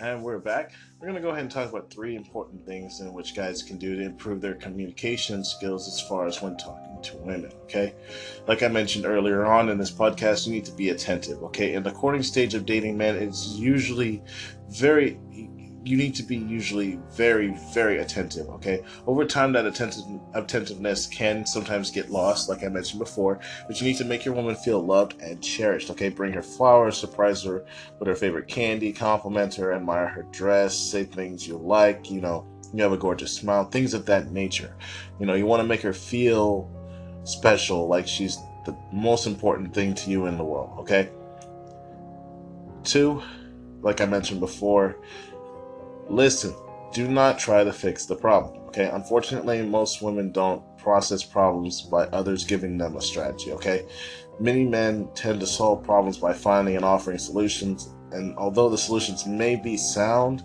And we're back. We're going to go ahead and talk about three important things in which guys can do to improve their communication skills as far as when talking to women, okay? Like I mentioned earlier on in this podcast, you need to be attentive, okay? In the courting stage of dating, man, it's usually very you need to be usually very, very attentive, okay? Over time, that attentiveness can sometimes get lost, like I mentioned before, but you need to make your woman feel loved and cherished, okay? Bring her flowers, surprise her with her favorite candy, compliment her, admire her dress, say things you like, you have a gorgeous smile, things of that nature. You want to make her feel special, like she's the most important thing to you in the world, okay? Two, like I mentioned before, listen. Do not try to fix the problem, okay? Unfortunately, most women don't process problems by others giving them a strategy, okay? Many men tend to solve problems by finding and offering solutions, and although the solutions may be sound,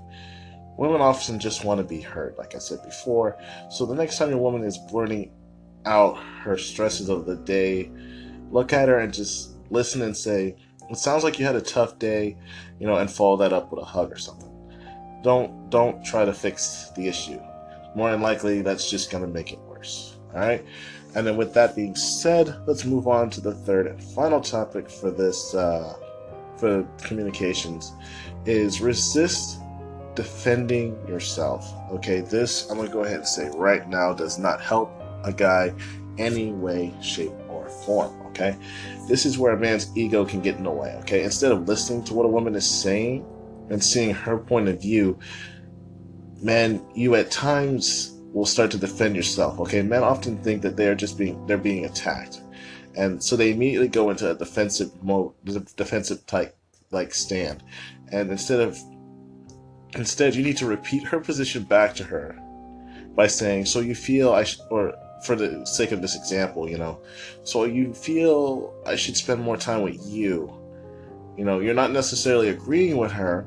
women often just want to be heard, like I said before. So the next time your woman is blurting out her stresses of the day, look at her and just listen and say, "It sounds like you had a tough day," and follow that up with a hug or something. Don't try to fix the issue. More than likely, that's just gonna make it worse. All right. And then, with that being said, let's move on to the third and final topic for this for communications is resist defending yourself. Okay, this I'm gonna go ahead and say right now does not help a guy any way, shape, or form. Okay, this is where a man's ego can get in the way. Okay, instead of listening to what a woman is saying and seeing her point of view, man, you at times will start to defend yourself. Okay, men often think that they're being attacked, and so they immediately go into a defensive mode, defensive type like stand, and instead you need to repeat her position back to her by saying, "So you feel or for the sake of this example, so you feel I should spend more time with you." You're not necessarily agreeing with her,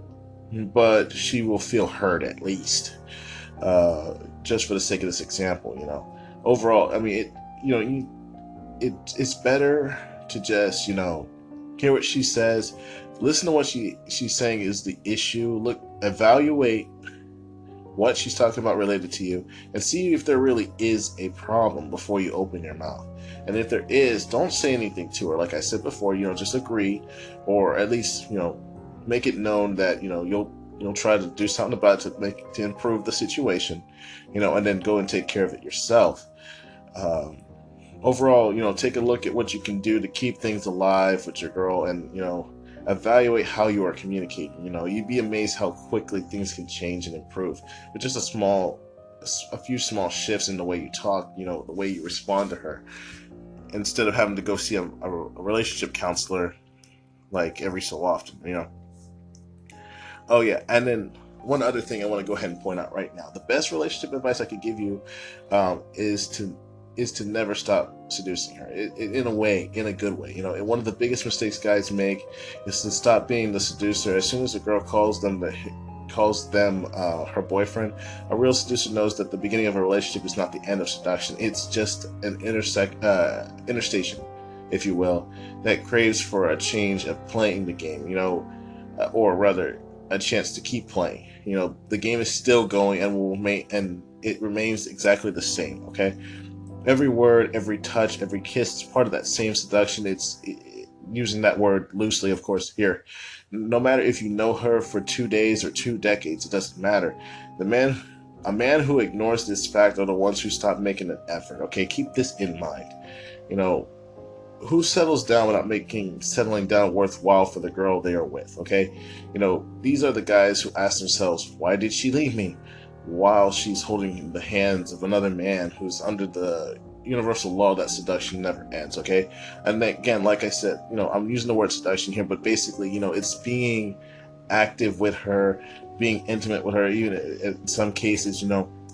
but she will feel heard at least. Just for the sake of this example, overall, I mean, it's better to just hear what she says, listen to what she's saying is the issue, look, evaluate what she's talking about related to you, and see if there really is a problem before you open your mouth. And if there is, don't say anything to her. Like I said before, just agree, or at least make it known that you'll try to do something about it to improve the situation, and then go and take care of it yourself. Um, Overall, take a look at what you can do to keep things alive with your girl, and evaluate how you are communicating. You'd be amazed how quickly things can change and improve with just a few small shifts in the way you talk, the way you respond to her, instead of having to go see a relationship counselor like every so often. Oh yeah, and then one other thing I want to go ahead and point out right now: the best relationship advice I could give you is to never stop seducing her. In a way, in a good way. And one of the biggest mistakes guys make is to stop being the seducer. As soon as a girl calls them her boyfriend, a real seducer knows that the beginning of a relationship is not the end of seduction. It's just an interstation, if you will, that craves for a change of playing the game. Or rather, a chance to keep playing. The game is still going and will remain, and it remains exactly the same. Okay, every word, every touch, every kiss is part of that same seduction. Using that word loosely, of course. Here, no matter if you know her for 2 days or 2 decades, it doesn't matter. A man who ignores this fact are the ones who stop making an effort. Okay, keep this in mind. You know, who settles down without making settling down worthwhile for the girl they are with? Okay, these are the guys who ask themselves, why did she leave me, while she's holding the hands of another man who's under the universal law that seduction never ends. Okay, and then, again, like I said, I'm using the word seduction here, but basically, it's being active with her, being intimate with her, even in some cases,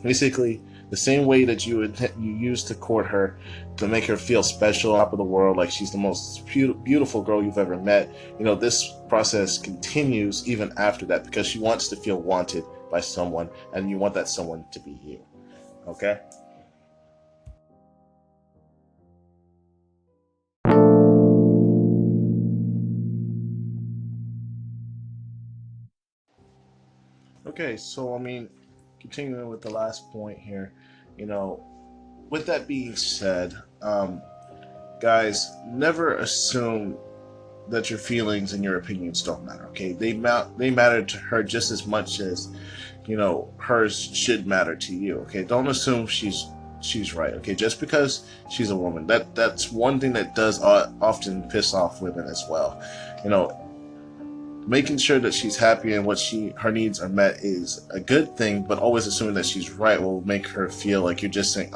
basically the same way that you used to court her to make her feel special, top of the world, like she's the most beautiful girl you've ever met. This process continues even after that, because she wants to feel wanted by someone, and you want that someone to be you. Okay. Okay, so I mean, continuing with the last point here, you know, with that being said, guys, never assume that your feelings and your opinions don't matter. Okay, they matter to her just as much as hers should matter to you. Okay, don't assume she's right. Okay, just because she's a woman, that's one thing that does often piss off women as well. You know, making sure that she's happy and her needs are met is a good thing, but always assuming that she's right will make her feel like you're just saying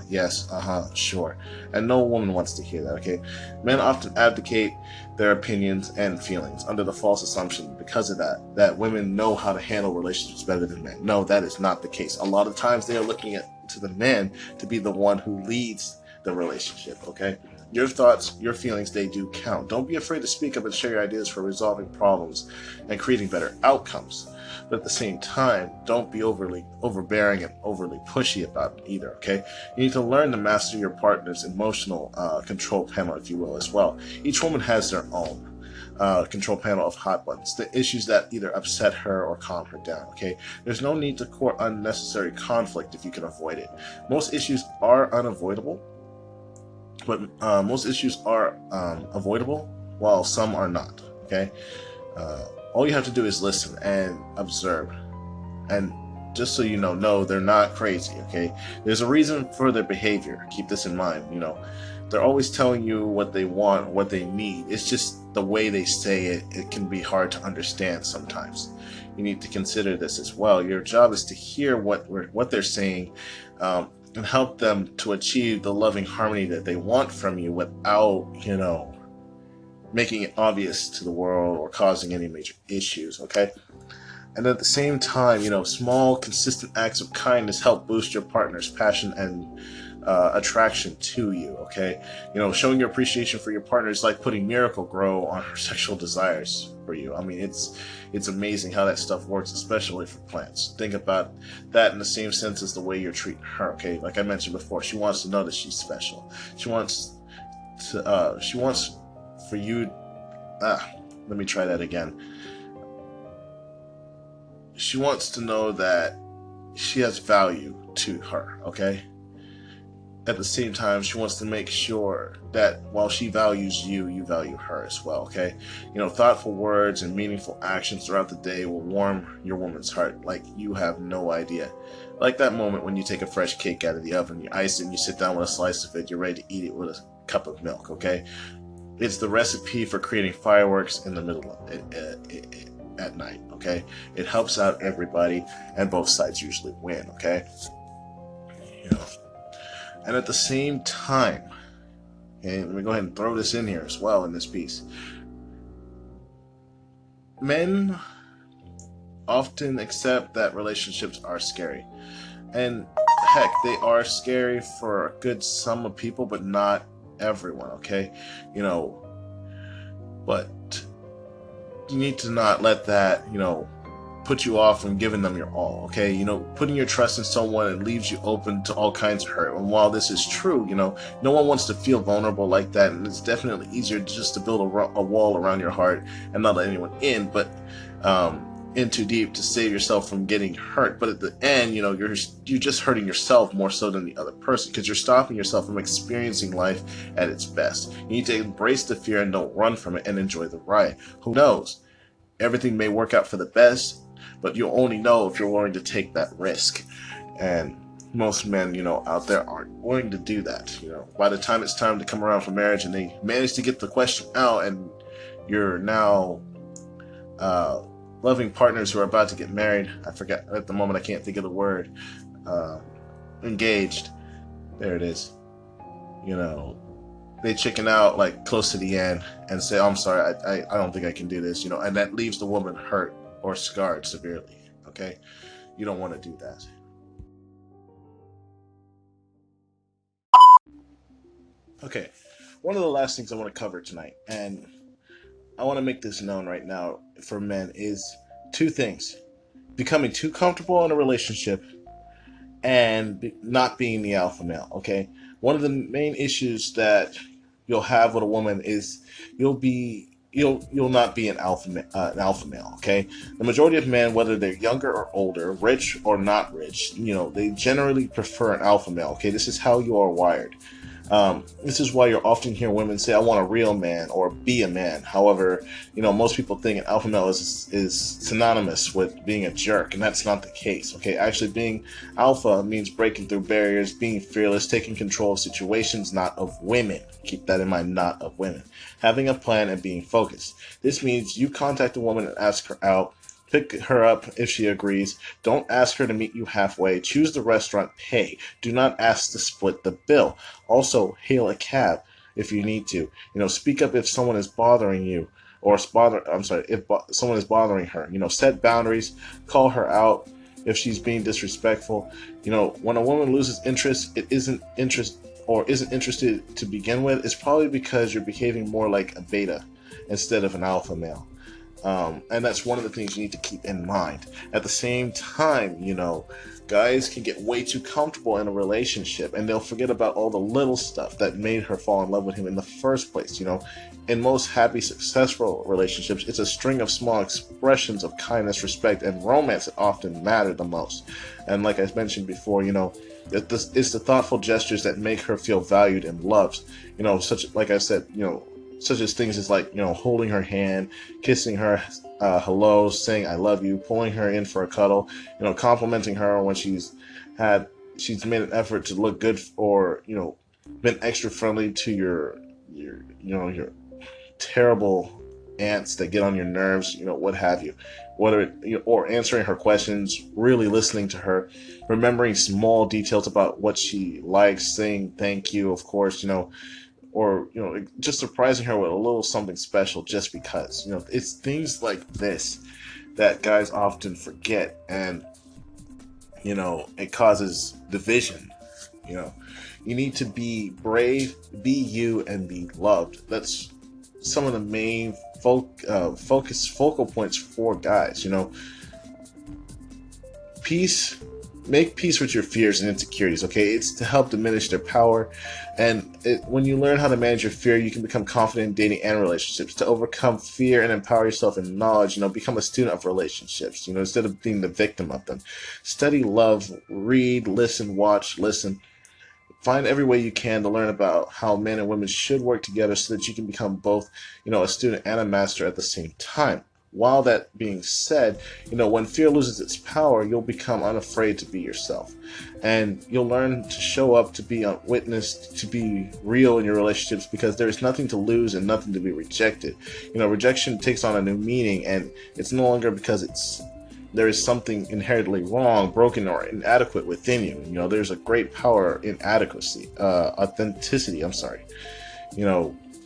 yes, sure, and no woman wants to hear that. Okay, men often advocate their opinions and feelings under the false assumption, because of that women know how to handle relationships better than men. No, that is not the case. A lot of times they are looking to the men to be the one who leads the relationship. Okay, your thoughts, your feelings, they do count. Don't be afraid to speak up and share your ideas for resolving problems and creating better outcomes. But at the same time, don't be overly overbearing and overly pushy about it either, okay? You need to learn to master your partner's emotional control panel, if you will, as well. Each woman has their own control panel of hot buttons, the issues that either upset her or calm her down, okay? There's no need to court unnecessary conflict if you can avoid it. Most issues are unavoidable, but most issues are avoidable, while some are not. Okay, all you have to do is listen and observe, and just so you know, no, they're not crazy. Okay, there's a reason for their behavior. Keep this in mind. They're always telling you what they want, what they need. It's just the way they say it. It can be hard to understand sometimes. You need to consider this as well. Your job is to hear what they're saying. And help them to achieve the loving harmony that they want from you without, making it obvious to the world or causing any major issues, okay? And at the same time, small, consistent acts of kindness help boost your partner's passion and attraction to you, okay? Showing your appreciation for your partner is like putting Miracle-Gro on her sexual desires for you. I mean, it's amazing how that stuff works, especially for plants. Think about that in the same sense as the way you're treating her, okay? Like I mentioned before, she wants to know that she's special. She wants for you, let me try that again. She wants to know that she has value to her, okay? At the same time, she wants to make sure that while she values you, you value her as well, okay? Thoughtful words and meaningful actions throughout the day will warm your woman's heart like you have no idea. Like that moment when you take a fresh cake out of the oven, you ice it, and you sit down with a slice of it, you're ready to eat it with a cup of milk, okay? It's the recipe for creating fireworks in the middle of it, at night, okay? It helps out everybody, and both sides usually win, okay? And at the same time, and let me go ahead and throw this in here as well in this piece. Men often accept that relationships are scary. And heck, they are scary for a good sum of people, but not everyone, okay? But you need to not let that, put you off from giving them your all, okay? Putting your trust in someone, it leaves you open to all kinds of hurt. And while this is true, no one wants to feel vulnerable like that, and it's definitely easier just to build a wall around your heart and not let anyone in, but in too deep to save yourself from getting hurt. But at the end, you're just hurting yourself more so than the other person, because you're stopping yourself from experiencing life at its best. You need to embrace the fear and don't run from it, and enjoy the ride. Who knows? Everything may work out for the best, but you'll only know if you're willing to take that risk. And most men, out there aren't willing to do that. By the time it's time to come around for marriage and they manage to get the question out, and you're now loving partners who are about to get married. I forgot at the moment, I can't think of the word. Engaged. There it is. They chicken out like close to the end and say, "I'm sorry, I don't think I can do this," and that leaves the woman hurt or scarred severely, okay? You don't want to do that. Okay, one of the last things I want to cover tonight, and I want to make this known right now for men, is two things: becoming too comfortable in a relationship and not being the alpha male, okay? One of the main issues that you'll have with a woman is you'll you'll not be an alpha male. Okay, the majority of men, whether they're younger or older, rich or not rich, they generally prefer an alpha male. Okay, this is how you are wired. This is why you'll often hear women say, "I want a real man" or "be a man." However, most people think an alpha male is synonymous with being a jerk, and that's not the case. Okay, actually, being alpha means breaking through barriers, being fearless, taking control of situations, not of women. Keep that in mind, not of women. Having a plan and being focused. This means you contact a woman and ask her out. Pick her up if she agrees. Don't ask her to meet you halfway. Choose the restaurant. Pay. Do not ask to split the bill. Also, hail a cab if you need to. Speak up if someone is bothering you, or if someone is bothering her. Set boundaries. Call her out if she's being disrespectful. When a woman loses interest, it isn't interested to begin with. It's probably because you're behaving more like a beta instead of an alpha male. And that's one of the things you need to keep in mind. At the same time, guys can get way too comfortable in a relationship and they'll forget about all the little stuff that made her fall in love with him in the first place. In most happy, successful relationships, it's a string of small expressions of kindness, respect, and romance that often matter the most. And like I mentioned before, it's the thoughtful gestures that make her feel valued and loved. Such as things as holding her hand, kissing her hello, saying I love you, pulling her in for a cuddle, complimenting her when she's made an effort to look good, or been extra friendly to your terrible aunts that get on your nerves, what have you. Or answering her questions, really listening to her, remembering small details about what she likes, saying thank you, of course, or just surprising her with a little something special just because. It's things like this that guys often forget, and it causes division. You need to be brave, be you, and be loved. That's some of the main focal points for guys. Make peace with your fears and insecurities, okay? It's to help diminish their power. And when you learn how to manage your fear, you can become confident in dating and relationships. To overcome fear and empower yourself in knowledge, become a student of relationships, instead of being the victim of them. Study love, read, listen, watch, listen. Find every way you can to learn about how men and women should work together so that you can become both, a student and a master at the same time. While that being said, when fear loses its power, you'll become unafraid to be yourself. And you'll learn to show up, to be witnessed, to be real in your relationships, because there is nothing to lose and nothing to be rejected. Rejection takes on a new meaning, and it's no longer because there is something inherently wrong, broken, or inadequate within you. There's a great power in authenticity.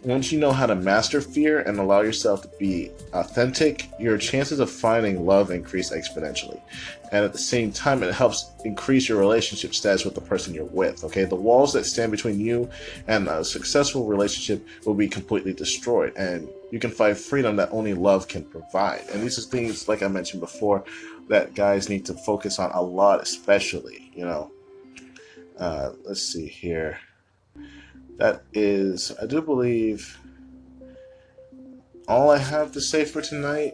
Once you know how to master fear and allow yourself to be authentic, your chances of finding love increase exponentially. And at the same time, it helps increase your relationship status with the person you're with. Okay, the walls that stand between you and a successful relationship will be completely destroyed, and you can find freedom that only love can provide. And these are things, like I mentioned before, that guys need to focus on a lot, especially. Let's see here. That is, I do believe, all I have to say for tonight.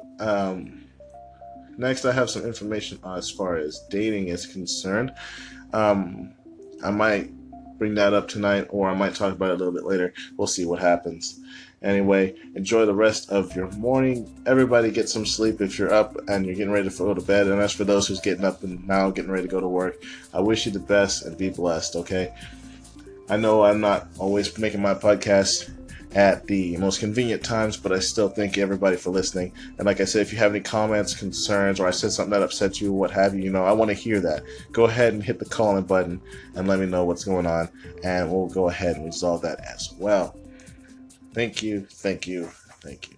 Next, I have some information as far as dating is concerned. I might bring that up tonight, or I might talk about it a little bit later. We'll see what happens. Anyway, enjoy the rest of your morning. Everybody get some sleep if you're up and you're getting ready to go to bed. And as for those who's getting up and now getting ready to go to work, I wish you the best and be blessed, okay? I know I'm not always making my podcast at the most convenient times, but I still thank everybody for listening. And like I said, if you have any comments, concerns, or I said something that upset you, what have you, I want to hear that. Go ahead and hit the call-in button and let me know what's going on, and we'll go ahead and resolve that as well. Thank you, thank you, thank you.